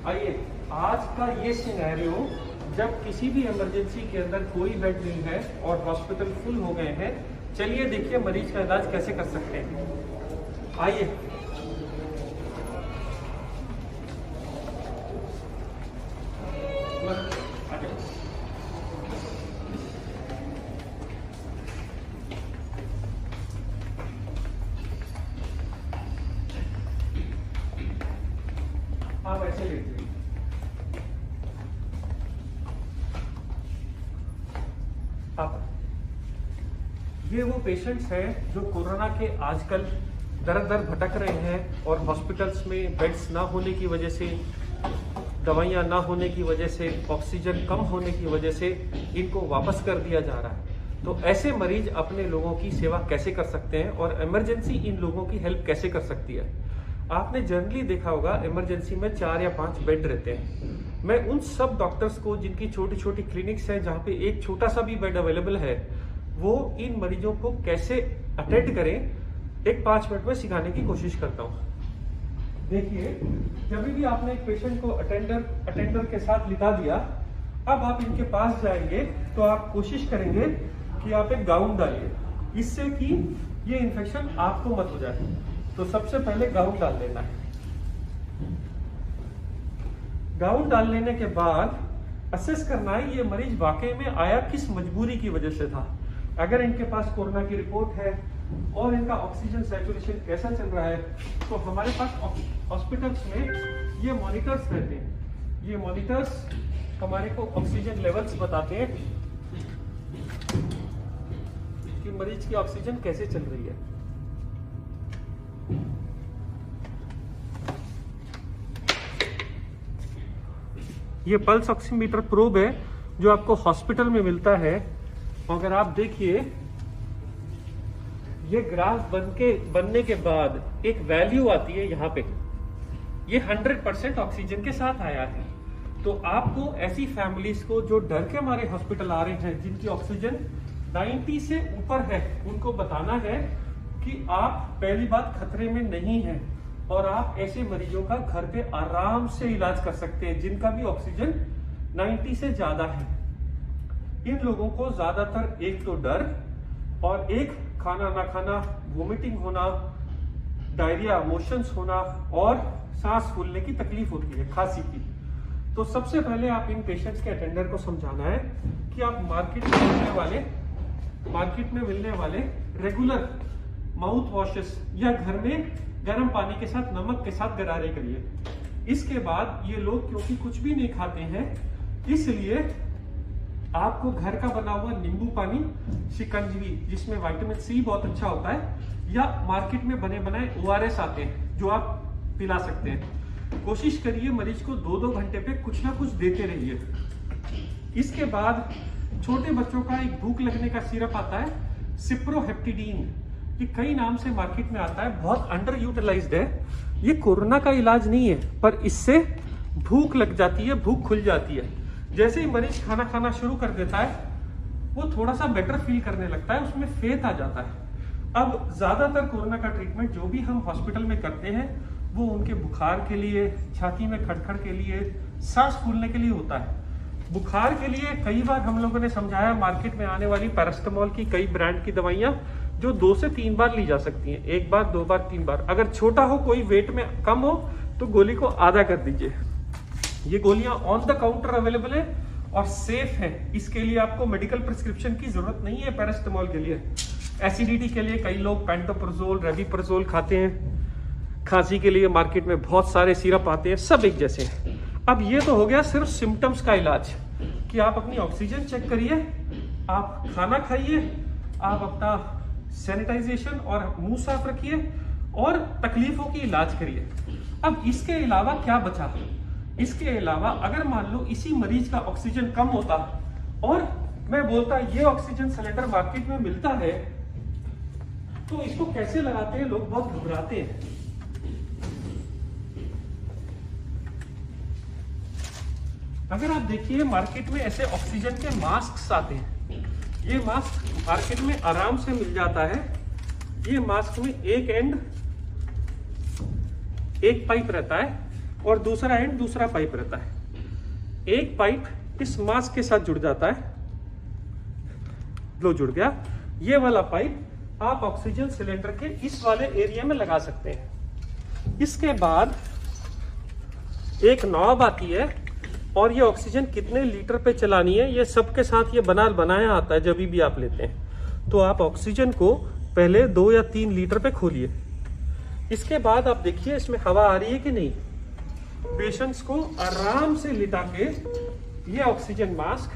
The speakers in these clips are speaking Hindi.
आइए, आज का ये सिनेरियो जब किसी भी इमरजेंसी के अंदर कोई बेड नहीं है और हॉस्पिटल फुल हो गए हैं, चलिए देखिए मरीज का इलाज कैसे कर सकते हैं। आइए, आप ऐसे लेट जाइए। आप ये वो पेशेंट्स हैं जो कोरोना के आजकल दर दर भटक रहे हैं और हॉस्पिटल्स में बेड्स ना होने की वजह से, दवाइयाँ ना होने की वजह से, ऑक्सीजन कम होने की वजह से इनको वापस कर दिया जा रहा है। तो ऐसे मरीज अपने लोगों की सेवा कैसे कर सकते हैं और इमरजेंसी इन लोगों की हेल्प कैसे कर सकती है। आपने जनरली देखा होगा इमरजेंसी में 4 या 5 बेड रहते हैं। मैं उन सब डॉक्टर्स को जिनकी छोटी छोटी क्लिनिक्स हैं जहाँ पे एक छोटा सा भी बेड अवेलेबल है, वो इन मरीजों को कैसे अटेंड करें एक 5 मिनट में सिखाने की कोशिश करता हूँ। देखिए, जब भी आपने एक पेशेंट को अटेंडर के साथ लिटा दिया, अब आप इनके पास जाएंगे तो आप कोशिश करेंगे कि आप एक गाउन डालिए, इससे कि ये इन्फेक्शन आपको मत हो जाए। तो सबसे पहले गाउन डाल लेना है। गाउन डाल लेने के बाद असेस करना है ये मरीज वाकई में आया किस मजबूरी की वजह से था। अगर इनके पास कोरोना की रिपोर्ट है और इनका ऑक्सीजन सैचुरेशन कैसा चल रहा है, तो हमारे पास हॉस्पिटल्स में ये मॉनिटर्स रहते हैं। ये मॉनिटर्स हमारे को ऑक्सीजन लेवल्स बताते हैं कि मरीज की ऑक्सीजन कैसे चल रही है। ये पल्स ऑक्सीमीटर प्रोब है जो आपको हॉस्पिटल में मिलता है। अगर आप देखिए, ये ग्राफ बनने के बाद एक वैल्यू आती है यहाँ पे, ये 100% ऑक्सीजन के साथ आया है। तो आपको ऐसी फैमिलीज को जो डर के मारे हॉस्पिटल आ रहे हैं, जिनकी ऑक्सीजन 90 से ऊपर है, उनको बताना है कि आप पहली बात खतरे में नहीं है और आप ऐसे मरीजों का घर पे आराम से इलाज कर सकते हैं जिनका भी ऑक्सीजन 90 से ज्यादा है। इन लोगों को ज्यादातर एक तो डर और एक खाना ना खाना, वोमिटिंग होना, डायरिया, मोशंस होना और सांस फूलने की तकलीफ होती है, खांसी की। तो सबसे पहले आप इन पेशेंट्स के अटेंडर को समझाना है कि आप मार्केट में मिलने वाले रेगुलर माउथ वॉशेस या घर में गर्म पानी के साथ नमक के साथ गरारे करिए। इसके बाद ये लोग क्योंकि कुछ भी नहीं खाते हैं, इसलिए आपको घर का बना हुआ नींबू पानी, शिकंजवी जिसमें विटामिन सी बहुत अच्छा होता है, या मार्केट में बने बनाए ORS आते हैं जो आप पिला सकते हैं। कोशिश करिए मरीज को 2-2 घंटे पे कुछ ना कुछ देते रहिए। इसके बाद छोटे बच्चों का एक भूख लगने का सिरप आता है, सिप्रोहेप्टिडीन। ये कई नाम से मार्केट में आता है, बहुत अंडर यूटिलाइज्ड है। ये कोरोना का इलाज नहीं है, पर इससे भूख लग जाती है, भूख खुल जाती है। जैसे ही मरीज खाना खाना शुरू कर देता है, वो थोड़ा सा बेटर फील करने लगता है, उसमें फेथ आ जाता है। अब ज्यादातर कोरोना का ट्रीटमेंट जो भी हम हॉस्पिटल में करते हैं, वो उनके बुखार के लिए, छाती में खड़खड़ के लिए, सांस फूलने के लिए होता है। बुखार के लिए कई बार हम लोगों ने समझाया, मार्केट में आने वाली पैरास्टामोल की कई ब्रांड की दवाइयां जो 2 से 3 बार ली जा सकती हैं, 1 बार, 2 बार, 3 बार। अगर छोटा हो, कोई वेट में कम हो, तो गोली को आधा कर दीजिए। ये गोलियां ऑन द काउंटर अवेलेबल है और सेफ है। इसके लिए आपको मेडिकल प्रिस्क्रिप्शन की जरूरत नहीं है। पैरास्टामोल के लिए, एसिडिटी के लिए कई लोग पेंटोप्राजोल, रेबिप्राजोल खाते हैं। खांसी के लिए मार्केट में बहुत सारे सिरप आते हैं, सब एक जैसे हैं। अब ये तो हो गया सिर्फ सिम्टम्स का इलाज कि आप अपनी ऑक्सीजन चेक करिए, आप खाना खाइए, आप अपना सैनिटाइजेशन और मुंह साफ रखिए और तकलीफों की इलाज करिए। अब इसके अलावा क्या बचा? इसके अलावा अगर मान लो इसी मरीज का ऑक्सीजन कम होता और मैं बोलता ये ऑक्सीजन सिलेंडर मार्केट में मिलता है, तो इसको कैसे लगाते हैं लोग, बहुत घबराते हैं। अगर आप देखिए मार्केट में ऐसे ऑक्सीजन के मास्क आते हैं, ये मास्क मार्केट में आराम से मिल जाता है। ये मास्क में एक एंड एक पाइप रहता है और दूसरा एंड दूसरा पाइप रहता है। एक पाइप इस मास्क के साथ जुड़ जाता है, लो जुड़ गया। ये वाला पाइप आप ऑक्सीजन सिलेंडर के इस वाले एरिया में लगा सकते हैं। इसके बाद एक नॉब आती है और ये ऑक्सीजन कितने लीटर पे चलानी है ये सबके साथ ये बनाया आता है। जब भी आप लेते हैं तो आप ऑक्सीजन को पहले 2 या 3 लीटर पे खोलिए। इसके बाद आप देखिए इसमें हवा आ रही है कि नहीं। पेशेंट्स को आराम से लिटा के ये ऑक्सीजन मास्क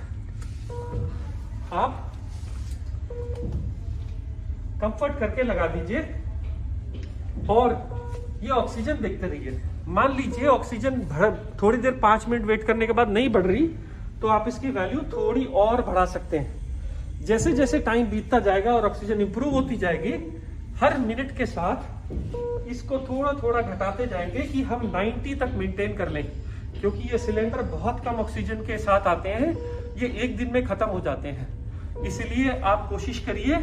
आप कंफर्ट करके लगा दीजिए और ये ऑक्सीजन देखते रहिए। मान लीजिए ऑक्सीजन थोड़ी देर 5 मिनट वेट करने के बाद नहीं बढ़ रही तो आप इसकी वैल्यू थोड़ी और बढ़ा सकते हैं। जैसे जैसे टाइम बीतता जाएगा और ऑक्सीजन इंप्रूव होती जाएगी, हर मिनट के साथ इसको थोड़ा थोड़ा घटाते जाएंगे कि हम 90 तक मेंटेन कर लें, क्योंकि ये सिलेंडर बहुत कम ऑक्सीजन के साथ आते हैं, ये एक दिन में खत्म हो जाते हैं। इसलिए आप कोशिश करिए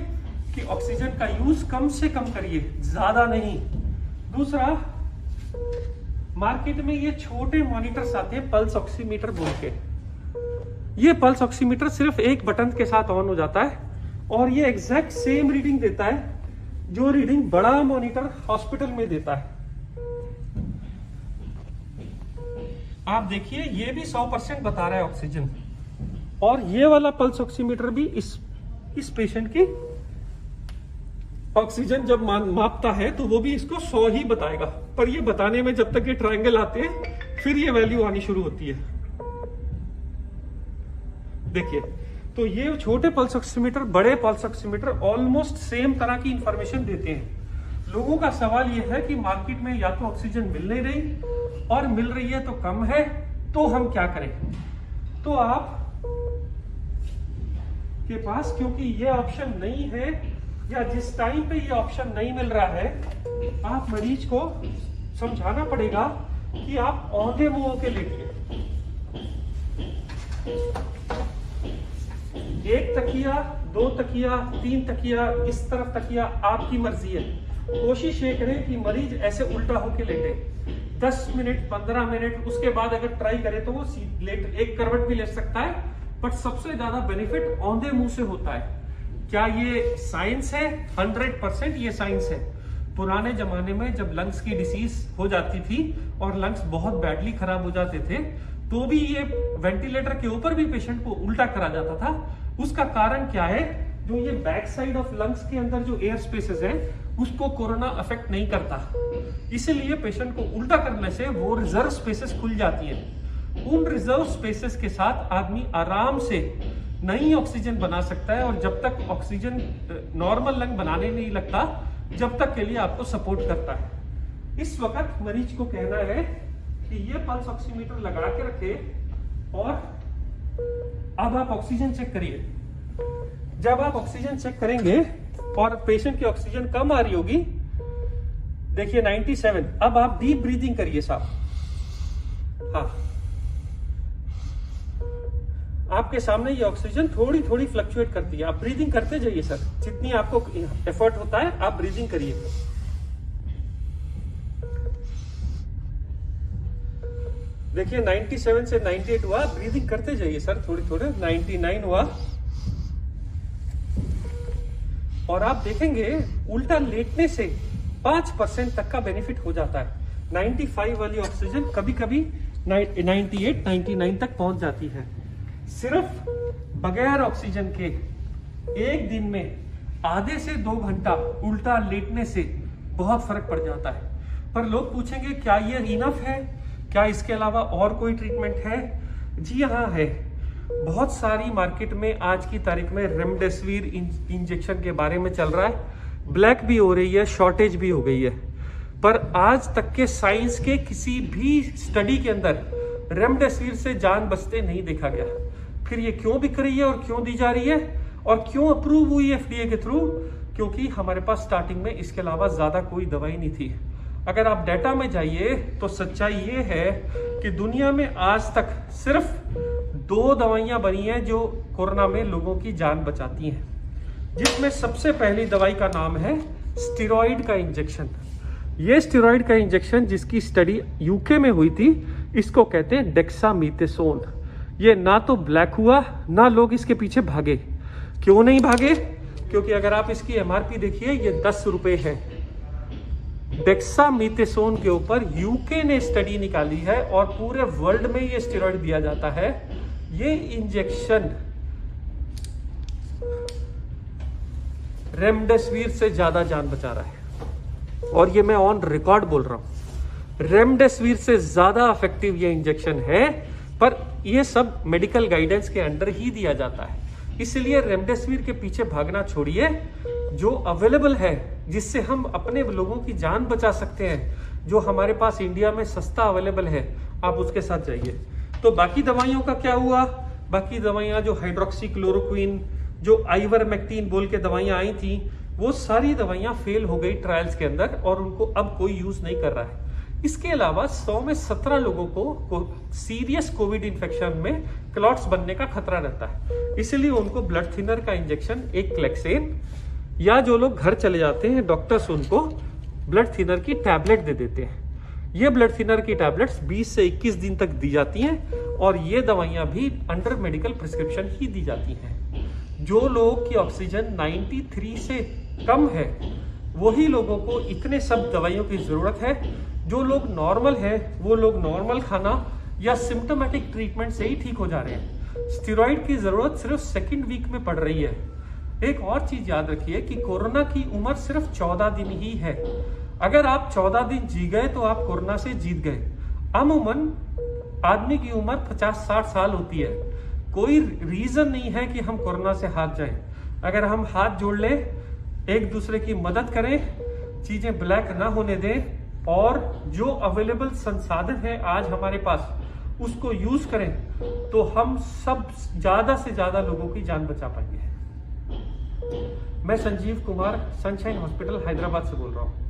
कि ऑक्सीजन का यूज कम से कम करिए, ज्यादा नहीं। दूसरा, मार्केट में ये छोटे मॉनिटर्स आते हैं पल्स ऑक्सीमीटर बोल के। ये पल्स ऑक्सीमीटर सिर्फ एक बटन के साथ ऑन हो जाता है और ये एग्जैक्ट सेम रीडिंग देता है जो रीडिंग बड़ा मॉनिटर हॉस्पिटल में देता है। आप देखिए ये भी 100% बता रहा है ऑक्सीजन, और ये वाला पल्स ऑक्सीमीटर भी इस पेशेंट की ऑक्सीजन जब मापता है तो वो भी इसको 100 ही बताएगा। पर ये बताने में जब तक ये ट्रायंगल आते हैं फिर ये वैल्यू आनी शुरू होती है। देखिए, तो ये छोटे पल्स ऑक्सीमीटर, बड़े पल्स ऑक्सीमीटर ऑलमोस्ट सेम तरह की इंफॉर्मेशन देते हैं। लोगों का सवाल ये है कि मार्केट में या तो ऑक्सीजन मिल नहीं रही और मिल रही है तो कम है, तो हम क्या करें। तो आप के पास क्योंकि ये ऑप्शन नहीं है या जिस टाइम पे ये ऑप्शन नहीं मिल रहा है, आप मरीज को समझाना पड़ेगा कि आप औंधे मुंह के लेटिए। 1 तकिया, 2 तकिया, 3 तकिया, इस तरफ तकिया, आपकी मर्जी है। कोशिश ये करें कि मरीज ऐसे उल्टा होके लेटे 10 मिनट 15 मिनट। उसके बाद अगर ट्राई करे तो वो एक करवट भी ले सकता है, बट सबसे ज्यादा बेनिफिट औंधे मुंह से होता है। क्या ये साइंस है? 100% ये साइंस है। पुराने जमाने में जब लंग्स की डिसीज हो जाती थी और लंग्स बहुत बैडली खराब हो जाते थे, तो भी ये वेंटिलेटर के ऊपर भी पेशेंट को उल्टा करा जाता था। उसका कारण क्या है? जो ये बैक साइड ऑफ लंग्स के अंदर जो एयर स्पेसेस हैं, उसको कोरोना अफेक्ट नहीं करता, इसलिए पेशेंट को उल्टा करने से वो रिजर्व स्पेसेस खुल जाती हैं। उन रिजर्व स्पेसेस के साथ आदमी आराम से नई ऑक्सीजन बना सकता है, और जब तक ऑक्सीजन नॉर्मल लंग बनाने नहीं लगता, जब तक के लिए आपको सपोर्ट करता है। इस वक्त मरीज को कहना है कि ये पल्स ऑक्सीमीटर लगा के रखे और अब आप ऑक्सीजन चेक करिए। जब आप ऑक्सीजन चेक करेंगे और पेशेंट की ऑक्सीजन कम आ रही होगी, देखिए 97, अब आप डीप ब्रीदिंग करिए साहब। हाँ, आपके सामने ये ऑक्सीजन थोड़ी थोड़ी फ्लक्चुएट करती है, आप ब्रीदिंग करते जाइए सर, जितनी आपको एफर्ट होता है आप ब्रीदिंग करिए। देखिए 97 से 98 हुआ, ब्रीदिंग करते जाइए सर थोड़ी थोड़े। 99 हुआ, और आप देखेंगे उल्टा लेटने से 5% तक का बेनिफिट हो जाता है। 95 वाली ऑक्सीजन कभी कभी 98, 99 तक पहुंच जाती है। सिर्फ बगैर ऑक्सीजन के एक दिन में आधे से 2 घंटा उल्टा लेटने से बहुत फर्क पड़ जाता है। पर लोग पूछेंगे क्या ये इनफ है, क्या इसके अलावा और कोई ट्रीटमेंट है? जी हाँ है। बहुत सारी मार्केट में आज की तारीख में रेमडेसिविर इंजेक्शन के बारे में चल रहा है, ब्लैक भी हो रही है, शॉर्टेज भी हो गई है। पर आज तक के साइंस के किसी भी स्टडी के अंदर रेमडेसिविर से जान बचते नहीं देखा गया। फिर ये क्यों बिक रही है और क्यों दी जा रही है और क्यों अप्रूव हुई एफडीए के थ्रू? क्योंकि हमारे पास स्टार्टिंग में इसके अलावा ज्यादा कोई दवाई नहीं थी। अगर आप डाटा में जाइए तो सच्चाई ये है कि दुनिया में आज तक सिर्फ 2 दवाइयां बनी हैं जो कोरोना में लोगों की जान बचाती हैं, जिसमें सबसे पहली दवाई का नाम है स्टेरॉइड का इंजेक्शन। ये स्टेरॉइड का इंजेक्शन जिसकी स्टडी यूके में हुई थी, इसको कहते हैं डेक्सामीथासोन। ये ना तो ब्लैक हुआ, ना लोग इसके पीछे भागे। क्यों नहीं भागे? क्योंकि अगर आप इसकी एमआरपी देखिए, ये 10 रुपए है। डेक्सामीथासोन के ऊपर यूके ने स्टडी निकाली है और पूरे वर्ल्ड में ये स्टेरॉइड दिया जाता है। ये इंजेक्शन रेमडेसिविर से ज्यादा जान बचा रहा है, और ये मैं ऑन रिकॉर्ड बोल रहा हूं। रेमडेसिविर से ज्यादा इफेक्टिव ये इंजेक्शन है, पर ये सब मेडिकल गाइडेंस के अंडर ही दिया जाता है। इसलिए रेमडेसिविर के पीछे भागना छोड़िए, जो अवेलेबल है, जिससे हम अपने लोगों की जान बचा सकते हैं, जो हमारे पास इंडिया में सस्ता अवेलेबल है, आप उसके साथ जाइए। तो बाकी दवाइयों का क्या हुआ? बाकी दवाइयां जो हाइड्रोक्सीक्लोरोक्विन, जो आइवरमेक्टिन बोल के दवाइयां आई थी, वो सारी दवाइयां फेल हो गई ट्रायल्स के अंदर, और उनको अब कोई यूज नहीं कर रहा है। इसके अलावा 100 में 17 लोगों को सीरियस कोविड इन्फेक्शन में क्लॉट्स बनने का खतरा रहता है। इसलिए उनको ब्लड थिनर का इंजेक्शन, एक क्लेक्सेन, या जो लोग घर चले जाते हैं, डॉक्टर्स उनको ब्लड थिनर की टैबलेट दे देते हैं। ये ब्लड थिनर की टैबलेट्स 20 से 21 दिन तक दी जाती हैं, और ये दवाइयां भी अंडर मेडिकल प्रिस्क्रिप्शन ही दी जाती हैं। जो लोग की ऑक्सीजन 93 से कम है, वही लोगों को इतने सब दवाइयों की जरूरत है। जो लोग नॉर्मल है, वो लोग नॉर्मल खाना या सिम्टोमेटिक ट्रीटमेंट से ही ठीक हो जा रहे हैं। स्टेरॉइड की जरूरत सिर्फ सेकेंड वीक में पड़ रही है। एक और चीज याद रखिए कि कोरोना की उम्र सिर्फ 14 दिन ही है। अगर आप 14 दिन जी गए तो आप कोरोना से जीत गए। अमूमन आदमी की उम्र 50-60 साल होती है। कोई रीजन नहीं है कि हम कोरोना से हार जाएं। अगर हम हाथ जोड़ लें, एक दूसरे की मदद करें, चीजें ब्लैक ना होने दें, और जो अवेलेबल संसाधन है आज हमारे पास, उसको यूज करें, तो हम सब ज्यादा से ज्यादा लोगों की जान बचा पाएंगे। मैं संजीव कुमार, सनशाइन हॉस्पिटल हैदराबाद से बोल रहा हूँ।